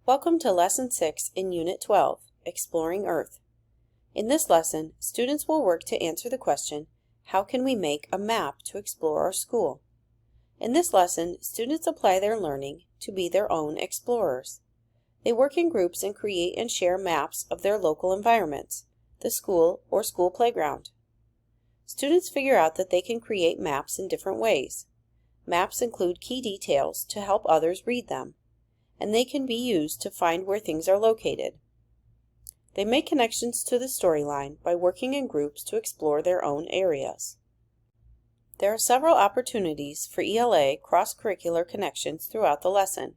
Welcome to Lesson 6 in Unit 12, Exploring Earth. In this lesson, students will work to answer the question, how can we make a map to explore our school? In this lesson, students apply their learning to be their own explorers. They work in groups and create and share maps of their local environments, the school or school playground. Students figure out that they can create maps in different ways. Maps include key details to help others read them, and they can be used to find where things are located. They make connections to the storyline by working in groups to explore their own areas. There are several opportunities for ELA cross-curricular connections throughout the lesson.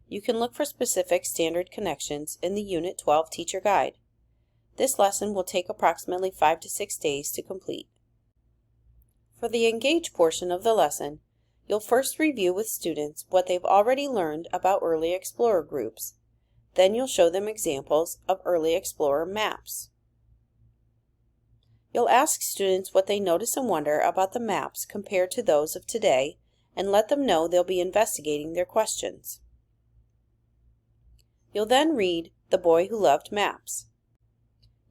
You can look for specific standard connections in the Unit 12 Teacher Guide. This lesson will take approximately 5 to 6 days to complete. For the Engage portion of the lesson, you'll first review with students what they've already learned about Early Explorer groups. Then you'll show them examples of Early Explorer maps. You'll ask students what they notice and wonder about the maps compared to those of today, and let them know they'll be investigating their questions. You'll then read The Boy Who Loved Maps.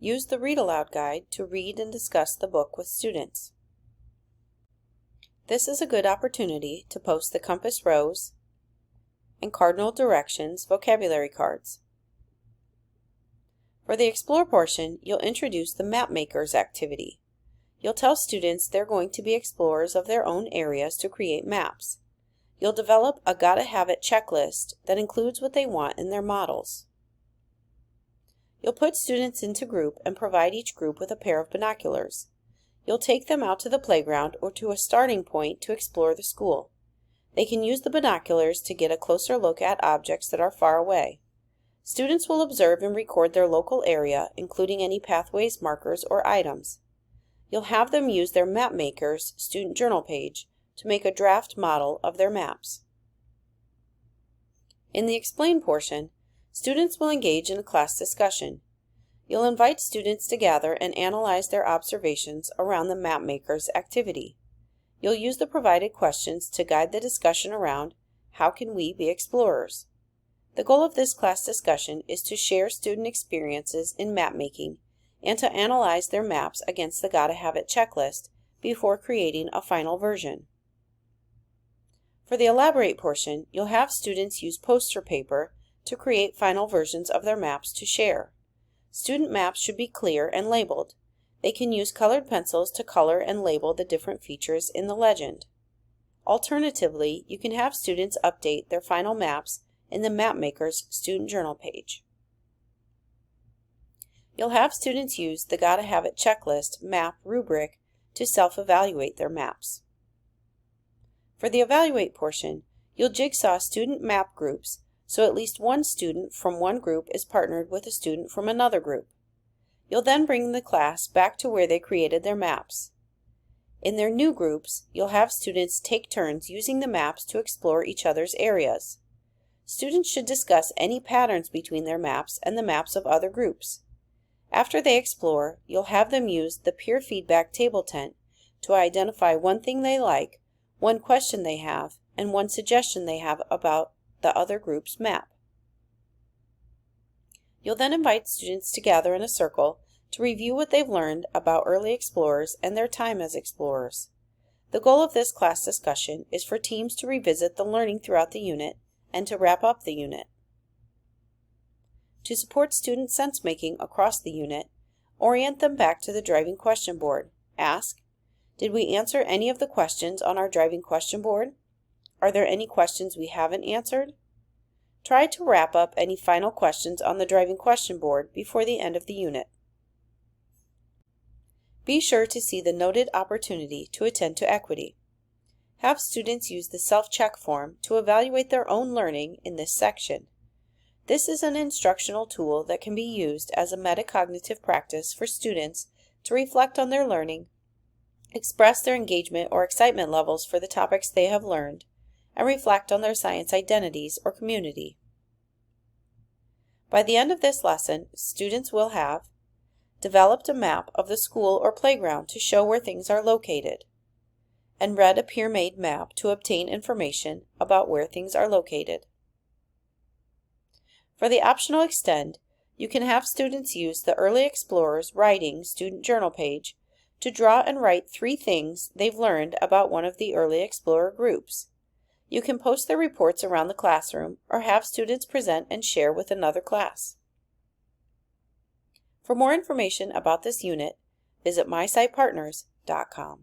Use the Read Aloud Guide to read and discuss the book with students. This is a good opportunity to post the compass rose and cardinal directions vocabulary cards. For the Explore portion, you'll introduce the Map Makers activity. You'll tell students they're going to be explorers of their own areas to create maps. You'll develop a Gotta Have It checklist that includes what they want in their models. You'll put students into group and provide each group with a pair of binoculars. You'll take them out to the playground or to a starting point to explore the school. They can use the binoculars to get a closer look at objects that are far away. Students will observe and record their local area, including any pathways, markers, or items. You'll have them use their Map Makers student journal page to make a draft model of their maps. In the Explain portion, students will engage in a class discussion. You'll invite students to gather and analyze their observations around the Map Makers activity. You'll use the provided questions to guide the discussion around how can we be explorers. The goal of this class discussion is to share student experiences in map making and to analyze their maps against the Gotta Have It checklist before creating a final version. For the Elaborate portion, you'll have students use poster paper to create final versions of their maps to share. Student maps should be clear and labeled. They can use colored pencils to color and label the different features in the legend. Alternatively, you can have students update their final maps in the Map Makers student journal page. You'll have students use the Gotta Have It checklist map rubric to self-evaluate their maps. For the Evaluate portion, you'll jigsaw student map groups so at least one student from one group is partnered with a student from another group. You'll then bring the class back to where they created their maps. In their new groups, you'll have students take turns using the maps to explore each other's areas. Students should discuss any patterns between their maps and the maps of other groups. After they explore, you'll have them use the peer feedback table tent to identify one thing they like, one question they have, and one suggestion they have about the other group's map. You'll then invite students to gather in a circle to review what they've learned about early explorers and their time as explorers. The goal of this class discussion is for teams to revisit the learning throughout the unit and to wrap up the unit. To support student sense-making across the unit, orient them back to the driving question board. Ask, did we answer any of the questions on our driving question board? Are there any questions we haven't answered? Try to wrap up any final questions on the driving question board before the end of the unit. Be sure to see the noted opportunity to attend to equity. Have students use the self-check form to evaluate their own learning in this section. This is an instructional tool that can be used as a metacognitive practice for students to reflect on their learning, express their engagement or excitement levels for the topics they have learned, and reflect on their science identities or community. By the end of this lesson, students will have developed a map of the school or playground to show where things are located, and read a peer-made map to obtain information about where things are located. For the optional Extend, you can have students use the Early Explorers Writing Student Journal page to draw and write 3 things they've learned about one of the Early Explorer groups. You can post their reports around the classroom or have students present and share with another class. For more information about this unit, visit mysitepartners.com.